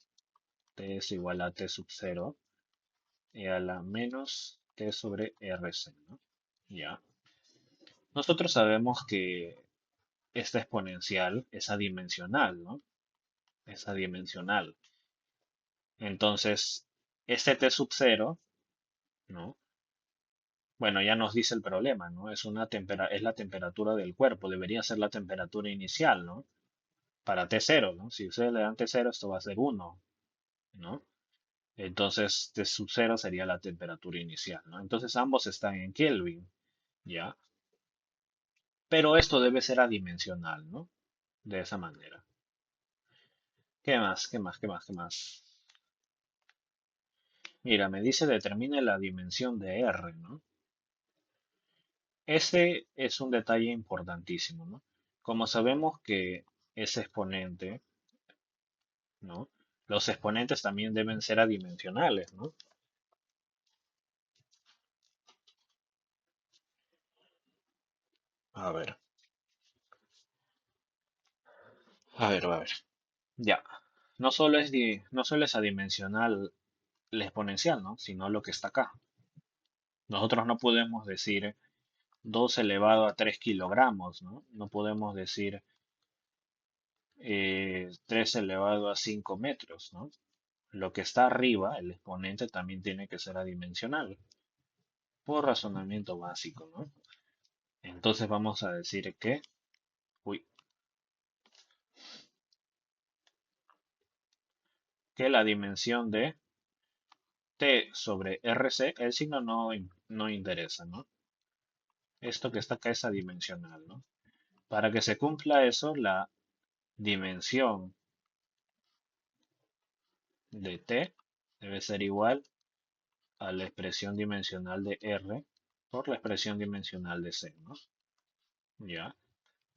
T es igual a T sub cero y a la menos T sobre RC, ¿no? Ya. Nosotros sabemos que esta exponencial es adimensional, ¿no? Es adimensional. Entonces, este T sub cero, ¿no? Bueno, ya nos dice el problema, ¿no? Es la temperatura del cuerpo, debería ser la temperatura inicial, ¿no? Para t cero, ¿no? Si ustedes le dan t cero, esto va a ser uno, ¿no? Entonces, T sub cero sería la temperatura inicial, ¿no? Entonces, ambos están en Kelvin, ¿ya? Pero esto debe ser adimensional, ¿no? De esa manera. ¿Qué más? ¿Qué más? ¿Qué más? ¿Qué más? Mira, me dice determine la dimensión de R, ¿no? Este es un detalle importantísimo, ¿no? Como sabemos que es exponente, ¿no? Los exponentes también deben ser adimensionales, ¿no? A ver, a ver. Ya. No solo es adimensional la exponencial, ¿no? Sino lo que está acá. Nosotros no podemos decir 2 elevado a 3 kilogramos, ¿no? No podemos decir 3 elevado a 5 metros, ¿no? Lo que está arriba, el exponente, también tiene que ser adimensional, por razonamiento básico, ¿no? Entonces vamos a decir uy, que la dimensión de T sobre RC, el signo no interesa, ¿no? Esto que está acá es adimensional, ¿no? Para que se cumpla eso, la dimensión de T debe ser igual a la expresión dimensional de R por la expresión dimensional de C, ¿no? Ya.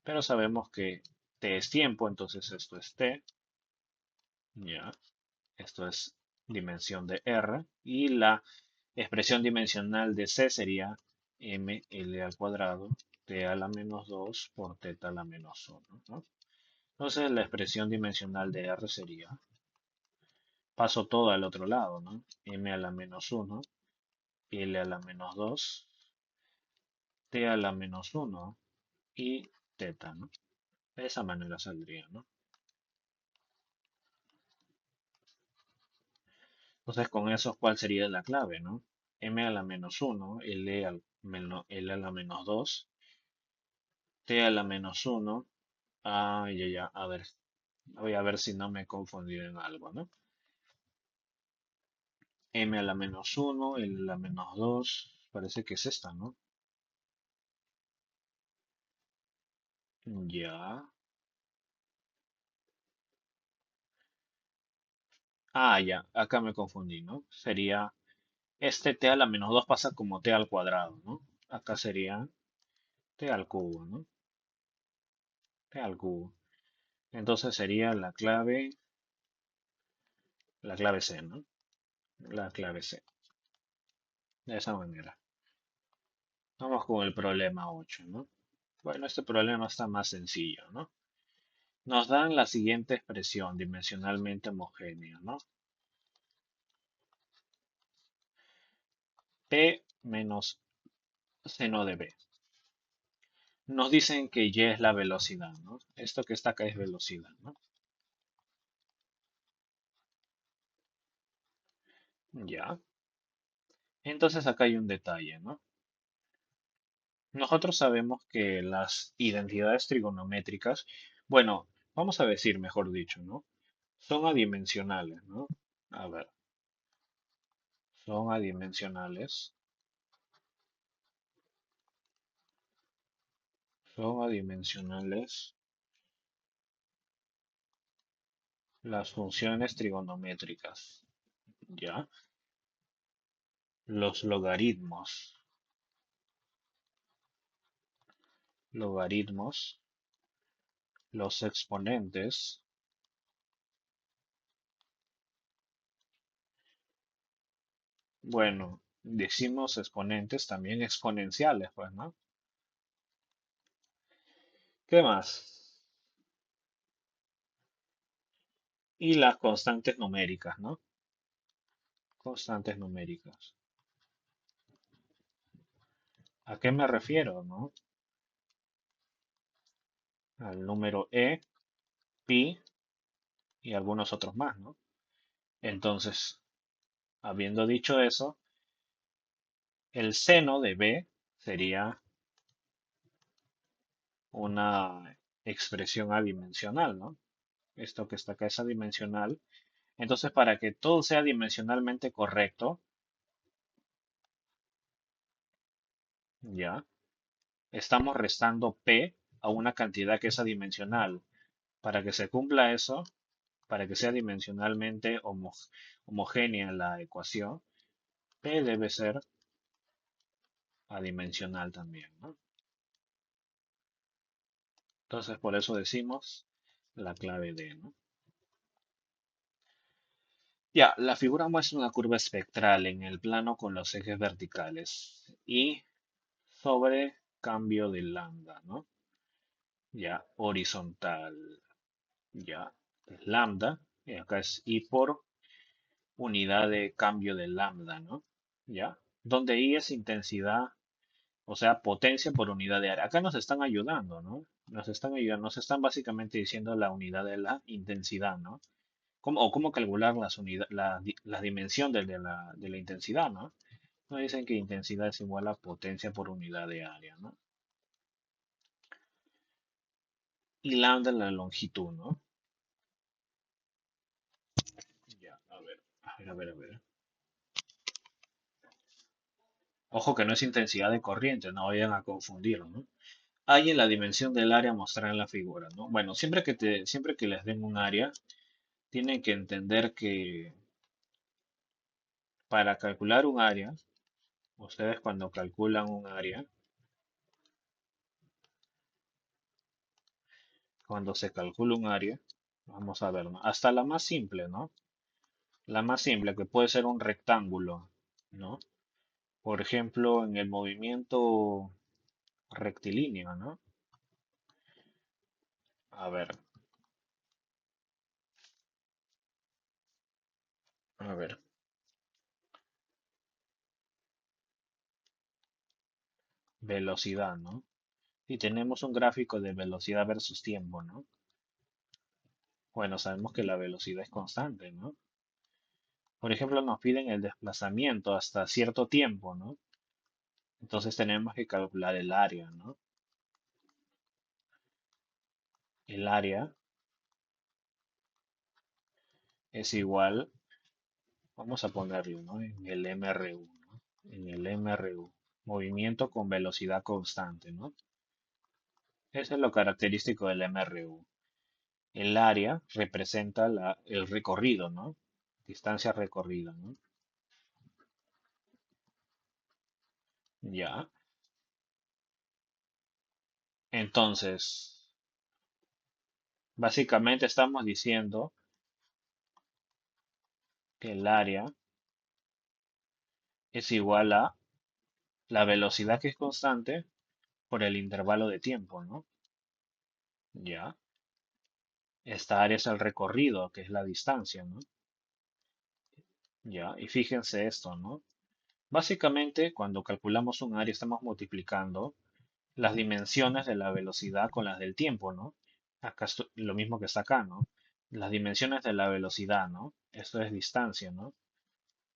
Pero sabemos que T es tiempo, entonces esto es T, ya. Esto es dimensión de R. Y la expresión dimensional de C sería ml al cuadrado t a la menos 2 por teta a la menos 1, ¿no? Entonces la expresión dimensional de R sería, paso todo al otro lado, ¿no? M a la menos 1, L a la menos 2, T a la menos 1 y teta, ¿no? De esa manera saldría, ¿no? Entonces con eso, ¿cuál sería la clave, no? M a la menos 1, L a la menos 2, T a la menos 1. Ah, ya, a ver, voy a ver si no me he confundido en algo, ¿no? M a la menos 1, L a la menos 2, parece que es esta, ¿no? Ya. Ah, ya, acá me confundí, ¿no? Sería, este t a la menos 2 pasa como t al cuadrado, ¿no? Acá sería t al cubo, ¿no? T al cubo. Entonces sería la clave C, ¿no? La clave C. De esa manera. Vamos con el problema 8, ¿no? Bueno, este problema está más sencillo, ¿no? Nos dan la siguiente expresión dimensionalmente homogénea, ¿no? P menos seno de B. Nos dicen que Y es la velocidad, ¿no? Esto que está acá es velocidad, ¿no? Ya. Entonces acá hay un detalle, ¿no? Nosotros sabemos que las identidades trigonométricas, bueno, vamos a decir, mejor dicho, ¿no? Son adimensionales, ¿no? A ver, son adimensionales, son adimensionales las funciones trigonométricas, ¿ya? Los logaritmos, los exponentes, bueno, decimos exponentes también exponenciales, pues, ¿no? ¿Qué más? Y las constantes numéricas, ¿no? Constantes numéricas. ¿A qué me refiero, no? Al número pi y algunos otros más, ¿no? Entonces, habiendo dicho eso, el seno de b sería una expresión adimensional, ¿no? Esto que está acá es adimensional. Entonces, para que todo sea dimensionalmente correcto, ya, estamos restando p a una cantidad que es adimensional. Para que se cumpla eso, para que sea dimensionalmente homogénea la ecuación, p debe ser adimensional también, ¿no? Entonces, por eso decimos la clave D, ¿no? Ya, la figura muestra una curva espectral en el plano con los ejes verticales y sobre cambio de lambda, ¿no? Ya, horizontal, ya, es lambda, y acá es I por unidad de cambio de lambda, ¿no? Ya, donde I es intensidad, o sea, potencia por unidad de área. Acá nos están ayudando, ¿no? Nos están ayudando, nos están básicamente diciendo la unidad de la intensidad, ¿no? O cómo calcular la dimensión de la intensidad, ¿no? Nos dicen que intensidad es igual a potencia por unidad de área, ¿no? Y lambda la longitud, ¿no? Ya, a ver. Ojo que no es intensidad de corriente, no vayan a confundirlo, ¿no? Hay en la dimensión del área mostrada en la figura, ¿no? Bueno, siempre que les den un área, tienen que entender que para calcular un área, ustedes cuando calculan un área, cuando se calcula un área, vamos a ver, ¿no? Hasta la más simple, ¿no? La más simple, que puede ser un rectángulo, ¿no? Por ejemplo, en el movimiento rectilíneo, ¿no? A ver, a ver, velocidad, ¿no? Y tenemos un gráfico de velocidad versus tiempo, ¿no? Bueno, sabemos que la velocidad es constante, ¿no? Por ejemplo, nos piden el desplazamiento hasta cierto tiempo, ¿no? Entonces tenemos que calcular el área, ¿no? El área es igual, vamos a ponerlo, ¿no? En el MRU, ¿no? En el MRU, movimiento con velocidad constante, ¿no? Eso es lo característico del MRU. El área representa el recorrido, ¿no? Distancia recorrida, ¿no? Ya. Entonces, básicamente estamos diciendo que el área es igual a la velocidad que es constante por el intervalo de tiempo, ¿no? Ya. Esta área es el recorrido, que es la distancia, ¿no? Ya. Y fíjense esto, ¿no? Básicamente, cuando calculamos un área, estamos multiplicando las dimensiones de la velocidad con las del tiempo, ¿no? Acá lo mismo que está acá, ¿no? Las dimensiones de la velocidad, ¿no? Esto es distancia, ¿no?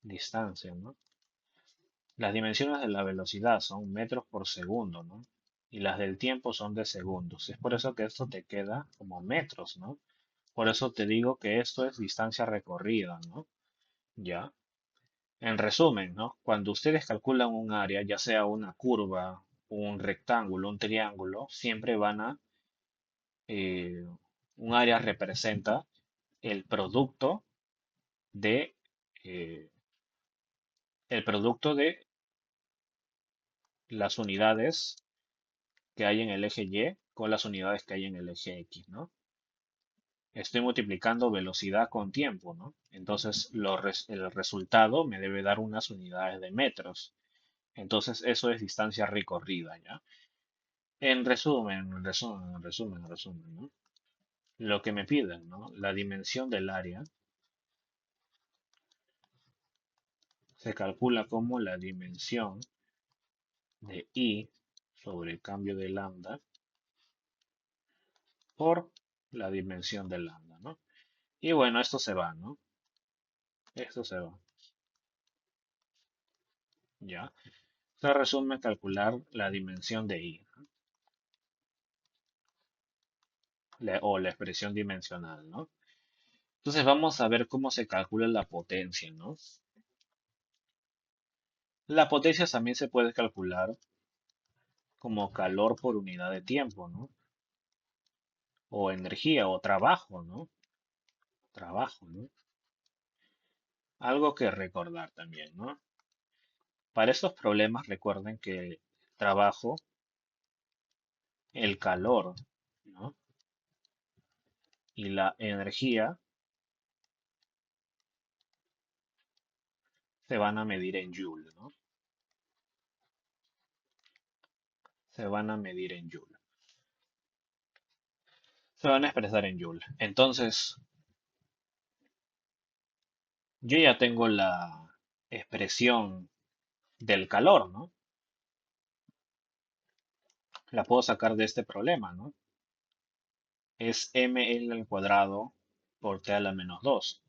Distancia, ¿no? Las dimensiones de la velocidad son metros por segundo, ¿no? Y las del tiempo son de segundos. Es por eso que esto te queda como metros, ¿no? Por eso te digo que esto es distancia recorrida, ¿no? Ya. En resumen, ¿no? Cuando ustedes calculan un área, ya sea una curva, un rectángulo, un triángulo, siempre van a, eh, un área representa el producto de, eh, el producto de las unidades que hay en el eje Y con las unidades que hay en el eje X, ¿no? Estoy multiplicando velocidad con tiempo, ¿no? Entonces el resultado me debe dar unas unidades de metros. Entonces eso es distancia recorrida, ¿ya? En resumen, ¿no? Lo que me piden, ¿no? La dimensión del área se calcula como la dimensión de I sobre el cambio de lambda por la dimensión de lambda, ¿no? Y bueno, esto se va, ¿no? Esto se va, ¿ya? Se resume calcular la dimensión de I, ¿no? O la expresión dimensional, ¿no? Entonces vamos a ver cómo se calcula la potencia, ¿no? La potencia también se puede calcular como calor por unidad de tiempo, ¿no? O energía o trabajo, ¿no? Trabajo, ¿no? Algo que recordar también, ¿no? Para estos problemas recuerden que el trabajo, el calor, ¿no? Y la energía se van a medir en joule, ¿no? Se van a medir en joule. Se van a expresar en joule. Entonces, yo ya tengo la expresión del calor, ¿no? La puedo sacar de este problema, ¿no? Es ml al cuadrado por t a la menos 2.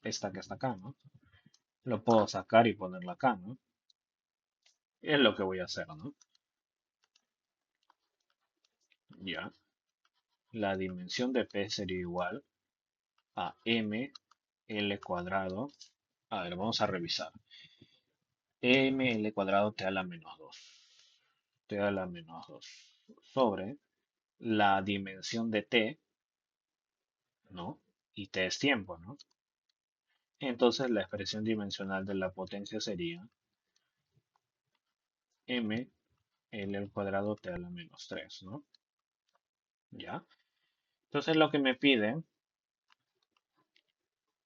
Esta que está acá, ¿no? Lo puedo sacar y ponerla acá, ¿no? Es lo que voy a hacer, ¿no? Ya. La dimensión de P sería igual a ml cuadrado. A ver, vamos a revisar. Ml cuadrado t a la menos 2. T a la menos 2 sobre la dimensión de t, ¿no? Y t es tiempo, ¿no? Entonces la expresión dimensional de la potencia sería m L al cuadrado t a la menos 3, ¿no? ¿Ya? Entonces lo que me piden,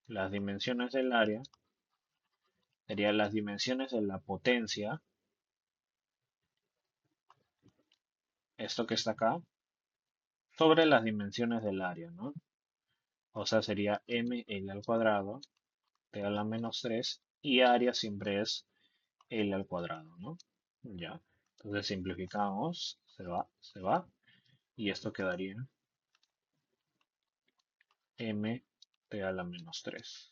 las dimensiones del área, serían las dimensiones de la potencia, esto que está acá, sobre las dimensiones del área, ¿no? O sea, sería m L al cuadrado t a la menos 3 y área siempre es L al cuadrado, ¿no? Ya. Entonces simplificamos, se va, y esto quedaría m t a la menos 3.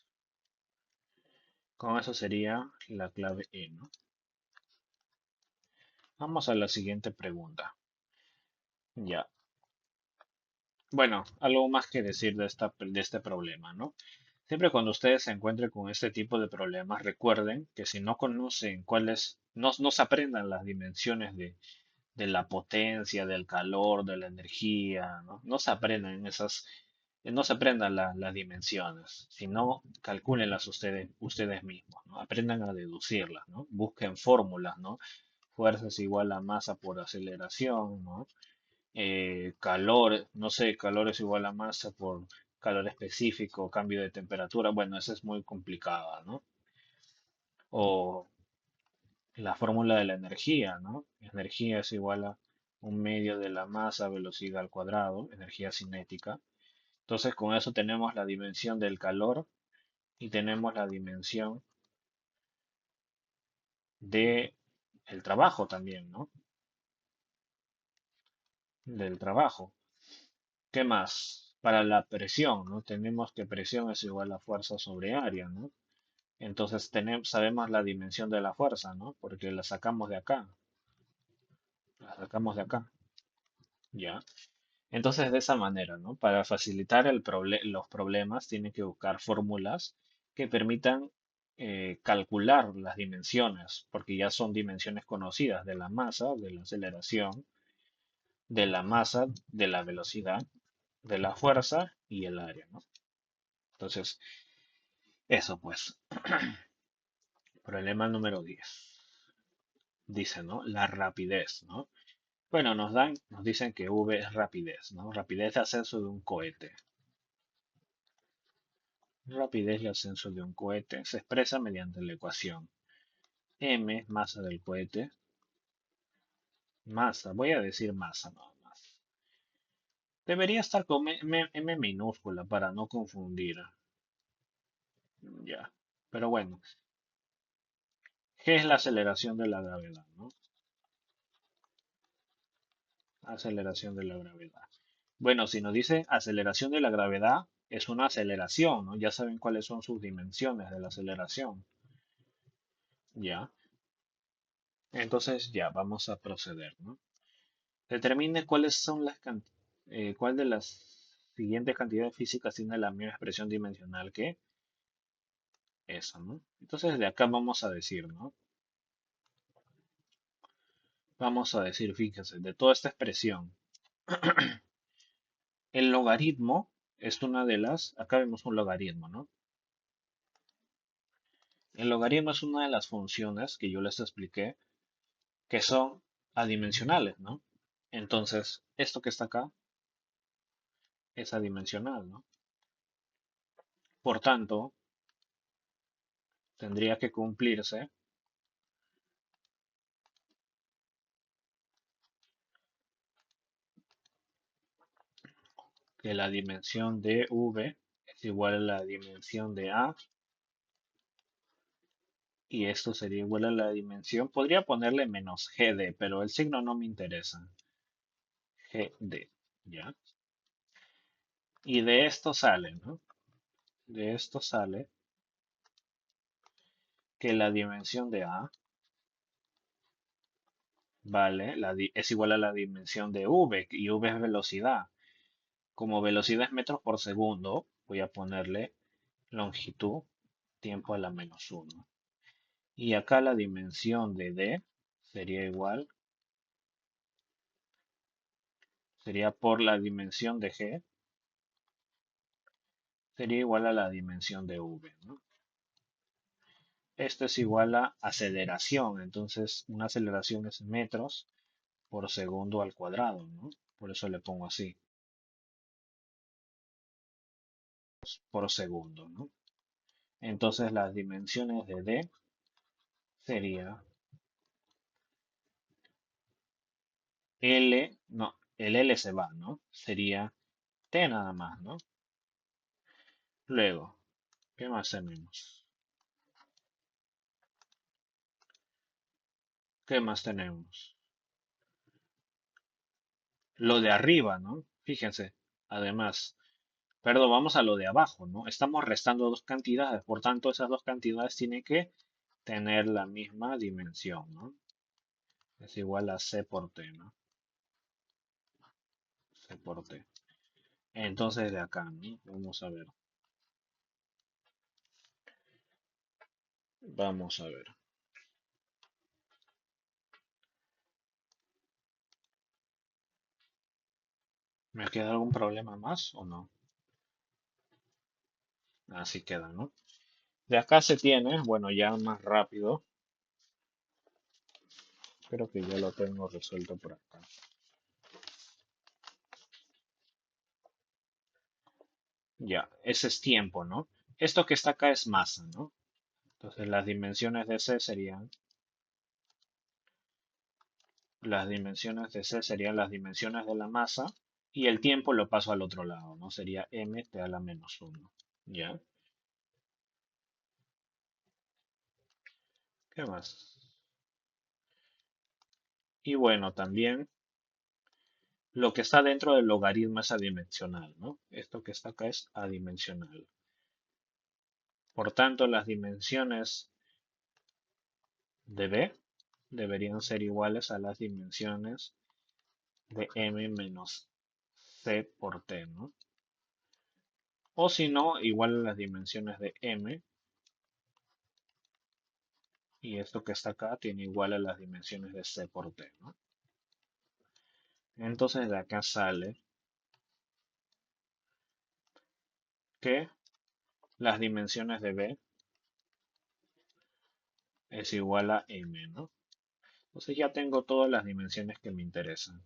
Con eso sería la clave E, ¿no? Vamos a la siguiente pregunta. Ya. Bueno, algo más que decir de este problema, ¿no? Siempre cuando ustedes se encuentren con este tipo de problemas, recuerden que si no conocen cuáles, no se aprendan las dimensiones de la potencia, del calor, de la energía, ¿no? No se aprendan no se aprendan las dimensiones, sino calcúlenlas ustedes mismos, ¿no? Aprendan a deducirlas, ¿no? Busquen fórmulas, ¿no? Fuerza es igual a masa por aceleración, ¿no? Calor, no sé, calor es igual a masa por calor específico, cambio de temperatura. Bueno, eso es muy complicada, ¿no? O la fórmula de la energía, ¿no? Energía es igual a un medio de la masa velocidad al cuadrado, energía cinética. Entonces, con eso tenemos la dimensión del calor y tenemos la dimensión de el trabajo también, ¿no? Del trabajo. ¿Qué más? Para la presión, ¿no? Tenemos que presión es igual a fuerza sobre área, ¿no? Entonces sabemos la dimensión de la fuerza, ¿no? Porque la sacamos de acá, la sacamos de acá, ¿ya? Entonces de esa manera, ¿no? Para facilitar los problemas, tienen que buscar fórmulas que permitan calcular las dimensiones, porque ya son dimensiones conocidas de la masa, de la aceleración, de la masa, de la velocidad, de la fuerza y el área, ¿no? Entonces, eso pues. Problema número 10. Dice, ¿no? La rapidez, ¿no? Bueno, nos dicen que V es rapidez, ¿no? Rapidez de ascenso de un cohete. Rapidez de ascenso de un cohete se expresa mediante la ecuación m, masa del cohete, masa, voy a decir masa nada más. Debería estar con m minúscula para no confundir. Ya. Pero bueno, ¿qué es la aceleración de la gravedad, no? Aceleración de la gravedad. Bueno, si nos dice aceleración de la gravedad, es una aceleración, ¿no? Ya saben cuáles son sus dimensiones de la aceleración. Ya. Entonces, ya, vamos a proceder, ¿no? Determine cuáles son cuál de las siguientes cantidades físicas tiene la misma expresión dimensional que esa, ¿no? Entonces, de acá vamos a decir, ¿no? Vamos a decir, fíjense, de toda esta expresión, el logaritmo es una de las, acá vemos un logaritmo, ¿no? El logaritmo es una de las funciones que yo les expliqué que son adimensionales, ¿no? Entonces, esto que está acá es adimensional, ¿no? Por tanto, tendría que cumplirse que la dimensión de V es igual a la dimensión de A y esto sería igual a la dimensión. Podría ponerle menos GD, pero el signo no me interesa. GD, ¿ya? Y de esto sale, ¿no? De esto sale que la dimensión de A es igual a la dimensión de V y V es velocidad. Como velocidad es metros por segundo, voy a ponerle longitud, tiempo a la menos uno. Y acá la dimensión de D sería igual, sería por la dimensión de G, sería igual a la dimensión de V, ¿no? Esto es igual a aceleración, entonces una aceleración es metros por segundo al cuadrado, ¿no? Por eso le pongo así, por segundo, ¿no? Entonces las dimensiones de D sería L, no, el L se va, ¿no? Sería T nada más, ¿no? Luego, ¿qué más tenemos? ¿Qué más tenemos? Lo de arriba, ¿no? Fíjense, además, perdón, vamos a lo de abajo, ¿no? Estamos restando dos cantidades, por tanto, esas dos cantidades tienen que tener la misma dimensión, ¿no? Es igual a C por T, ¿no? C por T. Entonces, de acá, ¿no? Vamos a ver. Vamos a ver. ¿Me queda algún problema más o no? Así queda, ¿no? De acá se tiene, bueno, ya más rápido. Creo que ya lo tengo resuelto por acá. Ya, ese es tiempo, ¿no? Esto que está acá es masa, ¿no? Entonces las dimensiones de C serían, las dimensiones de C serían las dimensiones de la masa y el tiempo lo paso al otro lado, ¿no? Sería mt a la menos uno. ¿Ya? ¿Qué más? Y bueno, también lo que está dentro del logaritmo es adimensional, ¿no? Esto que está acá es adimensional. Por tanto, las dimensiones de B deberían ser iguales a las dimensiones de m menos c por t, ¿no? O si no, igual a las dimensiones de m y esto que está acá tiene igual a las dimensiones de c por t, ¿no? Entonces de acá sale que las dimensiones de B es igual a m, ¿no? Entonces ya tengo todas las dimensiones que me interesan.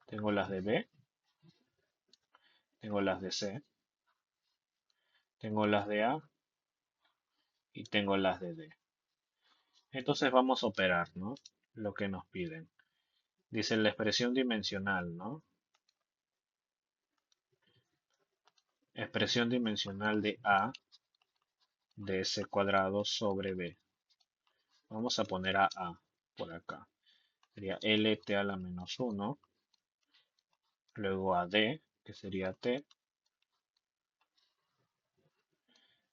Tengo las de B, tengo las de C, tengo las de A y tengo las de D. Entonces vamos a operar, ¿no? Lo que nos piden. Dice la expresión dimensional, ¿no? Expresión dimensional de A de S cuadrado sobre B. Vamos a poner a A por acá. Sería LT a la menos uno luego a D, que sería T,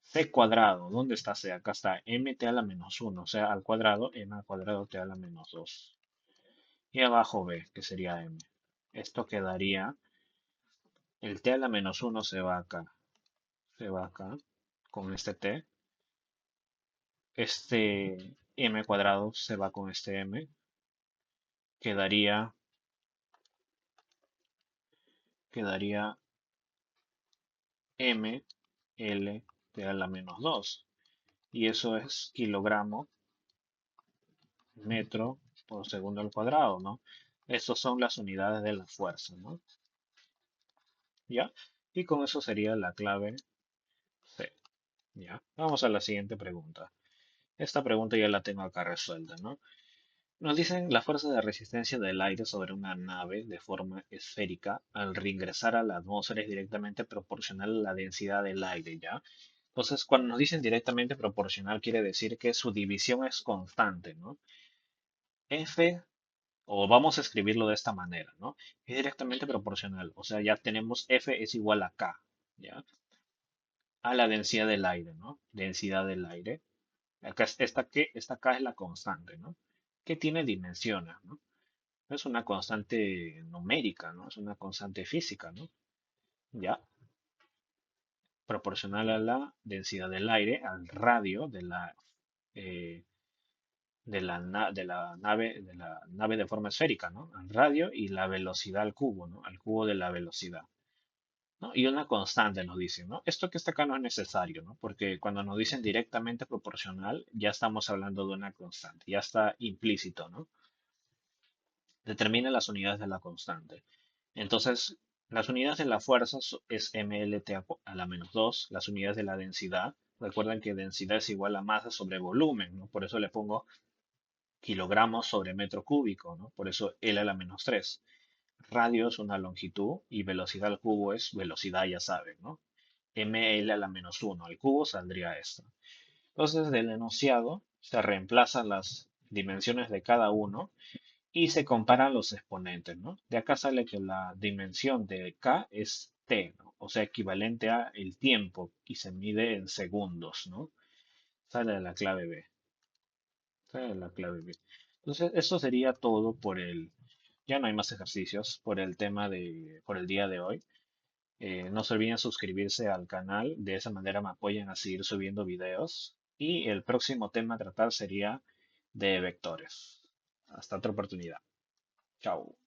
C cuadrado, ¿dónde está C? Acá está mt a la menos uno, o sea, al cuadrado, m al cuadrado t a la menos 2. Y abajo B, que sería m. Esto quedaría, el t a la menos uno se va acá, con este t. Este m cuadrado se va con este m. Quedaría, quedaría m l t a la menos 2. Y eso es kilogramo metro por segundo al cuadrado, ¿no? Estas son las unidades de la fuerza, ¿no? ¿Ya? Y con eso sería la clave C, ¿ya? Vamos a la siguiente pregunta. Esta pregunta ya la tengo acá resuelta, ¿no? Nos dicen la fuerza de resistencia del aire sobre una nave de forma esférica al reingresar a la atmósfera es directamente proporcional a la densidad del aire, ¿ya? Entonces, cuando nos dicen directamente proporcional, quiere decir que su división es constante, ¿no? F, o vamos a escribirlo de esta manera, ¿no? Es directamente proporcional, o sea, ya tenemos F es igual a K, ¿ya? A la densidad del aire, ¿no? Densidad del aire. Acá, esta K es la constante, ¿no? Que tiene dimensiones, ¿no? No es una constante numérica, ¿no? Es una constante física, ¿no? ¿Ya? Proporcional a la densidad del aire, al radio eh, de la nave de forma esférica, ¿no? Al radio y la velocidad al cubo, ¿no? Al cubo de la velocidad, ¿no? Y una constante nos dicen, ¿no? Esto que está acá no es necesario, ¿no? Porque cuando nos dicen directamente proporcional, ya estamos hablando de una constante, ya está implícito, ¿no? Determina las unidades de la constante. Entonces, las unidades de la fuerza es mlt a la menos 2. Las unidades de la densidad. Recuerden que densidad es igual a masa sobre volumen, ¿no? Por eso le pongo kilogramos sobre metro cúbico, ¿no? Por eso L a la menos 3. Radio es una longitud y velocidad al cubo es velocidad, ya saben, ¿no? ml a la menos 1 al cubo saldría esto. Entonces, del enunciado se reemplazan las dimensiones de cada uno y se comparan los exponentes, ¿no? De acá sale que la dimensión de K es T, ¿no? O sea, equivalente a el tiempo y se mide en segundos, ¿no? Sale de la clave B. Sale de la clave B. Entonces, eso sería todo ya no hay más ejercicios por el por el día de hoy. No se olviden suscribirse al canal, de esa manera me apoyan a seguir subiendo videos. Y el próximo tema a tratar sería de vectores. Hasta otra oportunidad. Chao.